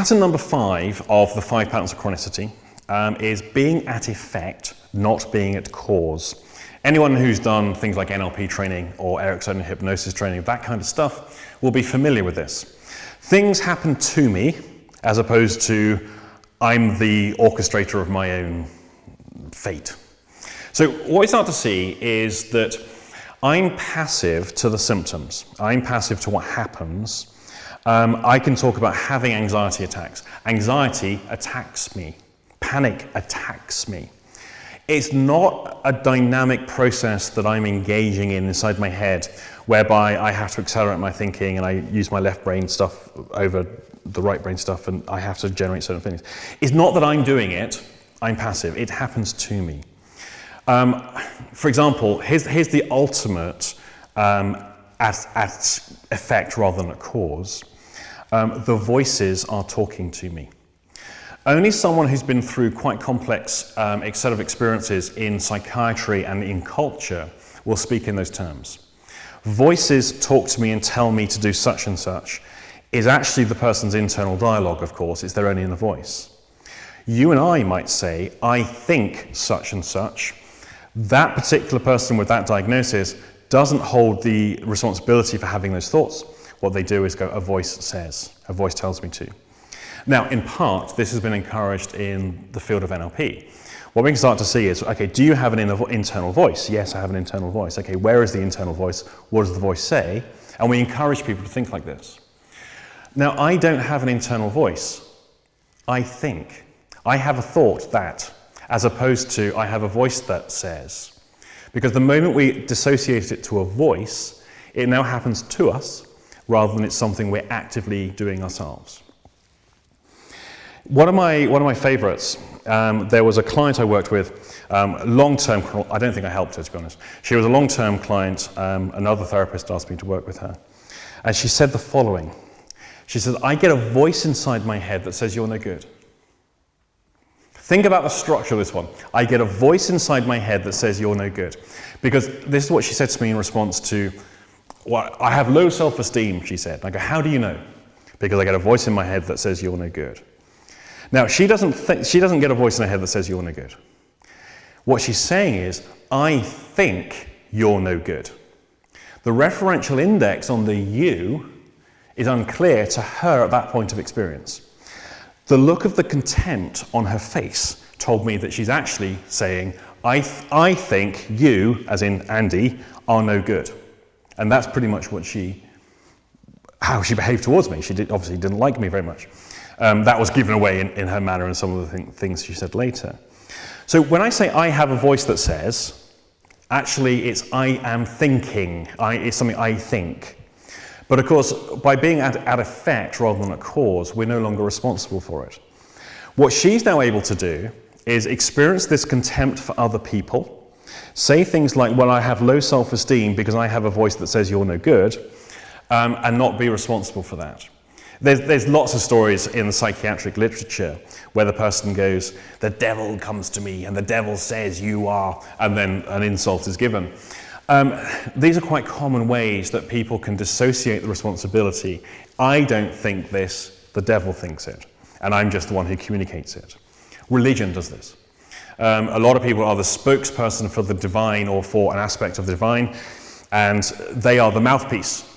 Pattern number 5 of the 5 patterns of chronicity is being at effect, not being at cause. Anyone who's done things like NLP training or Ericksonian hypnosis training, that kind of stuff, will be familiar with this. Things happen to me as opposed to I'm the orchestrator of my own fate. So what we start to see is that I'm passive to the symptoms. I'm passive to what happens. I can talk about having anxiety attacks. Anxiety attacks me. Panic attacks me. It's not a dynamic process that I'm engaging in inside my head, whereby I have to accelerate my thinking and I use my left brain stuff over the right brain stuff and I have to generate certain things. It's not that I'm doing it, I'm passive. It happens to me. For example, here's the ultimate at effect rather than at cause. The voices are talking to me. Only someone who's been through quite complex set of experiences in psychiatry and in culture will speak in those terms. Voices talk to me and tell me to do such and such is actually the person's internal dialogue, of course, it's their own inner voice. You and I might say, I think such and such. That particular person with that diagnosis doesn't hold the responsibility for having those thoughts. What they do is go, a voice says, a voice tells me to. Now, in part, this has been encouraged in the field of NLP. What we can start to see is, okay, do you have an internal voice? Yes, I have an internal voice. Okay, where is the internal voice? What does the voice say? And we encourage people to think like this. Now, I don't have an internal voice. I think. I have a thought that, as opposed to I have a voice that says. Because the moment we dissociate it to a voice, it now happens to us, rather than it's something we're actively doing ourselves. One of my favorites, there was a client I worked with, long-term, I don't think I helped her, to be honest. She was a long-term client, another therapist asked me to work with her. And she said the following. She said, I get a voice inside my head that says you're no good. Think about the structure of this one. I get a voice inside my head that says you're no good. Because this is what she said to me in response to, well, I have low self-esteem, she said. And I go, how do you know? Because I get a voice in my head that says you're no good. Now, she doesn't get a voice in her head that says you're no good. What she's saying is, I think you're no good. The referential index on the you is unclear to her at that point of experience. The look of the contempt on her face told me that she's actually saying, I think you, as in Andy, are no good. And that's pretty much how she behaved towards me. She obviously didn't like me very much. That was given away in her manner and some of the things she said later. So when I say I have a voice that says, actually it's I am thinking, it's something I think. But of course, by being at effect rather than at cause, we're no longer responsible for it. What she's now able to do is experience this contempt for other people, say things like, well, I have low self-esteem because I have a voice that says you're no good, and not be responsible for that. There's lots of stories in the psychiatric literature where the person goes, the devil comes to me and the devil says you are, and then an insult is given. These are quite common ways that people can dissociate the responsibility. I don't think this, the devil thinks it, and I'm just the one who communicates it. Religion does this. A lot of people are the spokesperson for the divine or for an aspect of the divine, and they are the mouthpiece.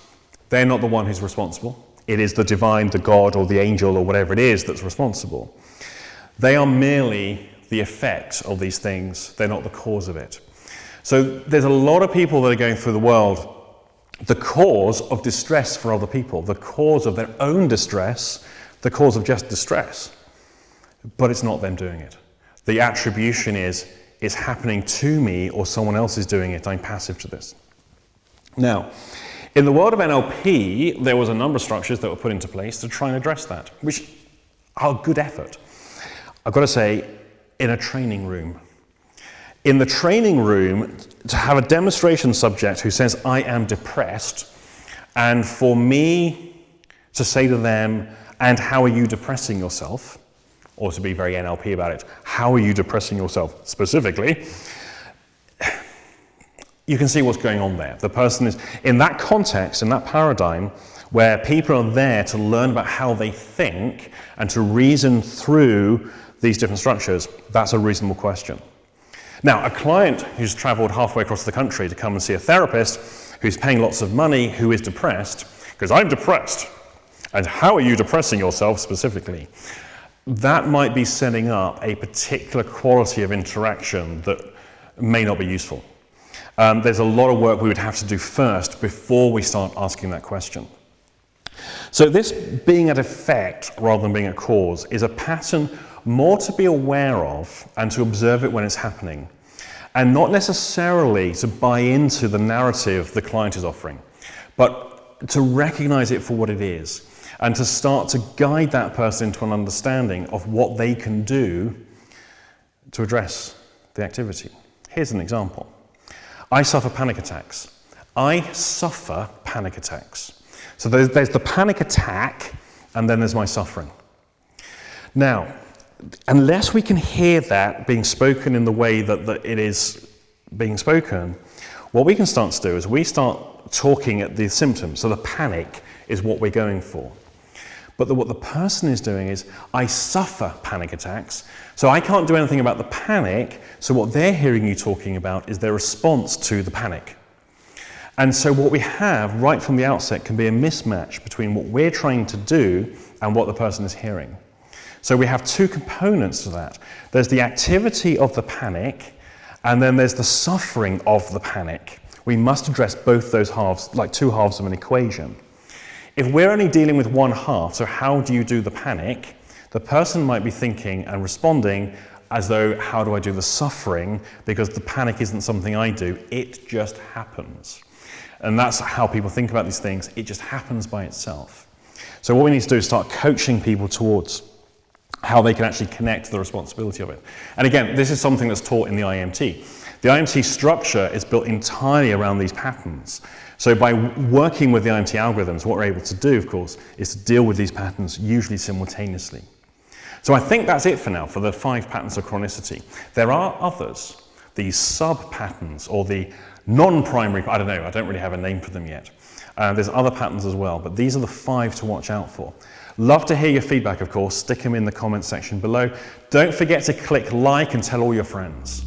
They're not the one who's responsible. It is the divine, the God, or the angel, or whatever it is that's responsible. They are merely the effect of these things. They're not the cause of it. So there's a lot of people that are going through the world, the cause of distress for other people, the cause of their own distress, the cause of just distress. But it's not them doing it. The attribution is, it's happening to me or someone else is doing it. I'm passive to this. Now, in the world of NLP, there was a number of structures that were put into place to try and address that, which are good effort. I've got to say, in a training room. In the training room, to have a demonstration subject who says, I am depressed, and for me to say to them, and how are you depressing yourself? Or to be very NLP about it, how are you depressing yourself specifically? you can see what's going on there. The person is, in that context, in that paradigm, where people are there to learn about how they think and to reason through these different structures, that's a reasonable question. Now, a client who's traveled halfway across the country to come and see a therapist who's paying lots of money, who is depressed, because I'm depressed, and how are you depressing yourself specifically? That might be setting up a particular quality of interaction that may not be useful. There's a lot of work we would have to do first before we start asking that question. So this being at effect rather than being a cause is a pattern more to be aware of and to observe it when it's happening, and not necessarily to buy into the narrative the client is offering, but to recognize it for what it is and to start to guide that person into an understanding of what they can do to address the activity. Here's an example. I suffer panic attacks. I suffer panic attacks. So there's the panic attack, and then there's my suffering. Now, unless we can hear that being spoken in the way that it is being spoken, what we can start to do is we start talking at the symptoms. So the panic is what we're going for. But what the person is doing is, I suffer panic attacks, so I can't do anything about the panic, so what they're hearing you talking about is their response to the panic. And so what we have right from the outset can be a mismatch between what we're trying to do and what the person is hearing. So we have two components to that. There's the activity of the panic, and then there's the suffering of the panic. We must address both those halves, like two halves of an equation. If we're only dealing with one half, so how do you do the panic, the person might be thinking and responding as though, how do I do the suffering? Because the panic isn't something I do, it just happens. And that's how people think about these things, it just happens by itself. So what we need to do is start coaching people towards how they can actually connect the responsibility of it. And again, this is something that's taught in the IEMT. The IEMT structure is built entirely around these patterns. So by working with the IEMT algorithms, what we're able to do, of course, is to deal with these patterns usually simultaneously. So I think that's it for now, for the 5 patterns of chronicity. There are others, these sub-patterns, or the non-primary, I don't know, I don't really have a name for them yet. There's other patterns as well, but these are the 5 to watch out for. Love to hear your feedback, of course. Stick them in the comments section below. Don't forget to click like and tell all your friends.